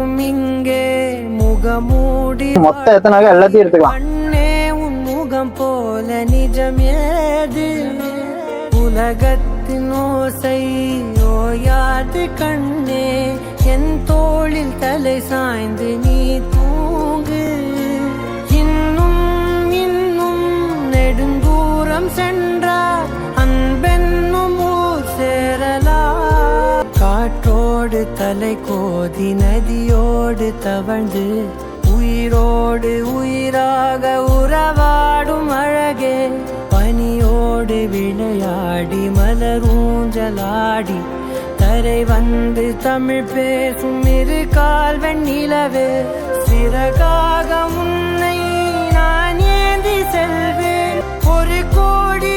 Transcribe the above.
எதற்கும் இங்கே முகமூடி மொத்தம் எத்தனை எல்லாத்தையும் எடுத்துக்கலாம். கண்ணே உன் முகம் போல நிஜம் ஏது உலகத்தின் ஓசை ஓயாது கண்ணே என் தோளில் தலை சாய்ந்து நீ தூங்கு இன்னும் இன்னும் நெடுந்தூரம் சென்றார் அன்பென்னும் ஊர் சேரலா காற்றோடு தலை கோதி நதியோடு தவழ்ந்து உயிரோடு உயிராக உறவாடும் அழகே பனியோடு விளையாடி மலரூஞ்சலாடி தரை வந்து தமிழ் பேசும் இரு கால் வெண்ணிலவே சிறகாக உன்னை நான் ஏந்தி செல்வேன் ஒரு கோடி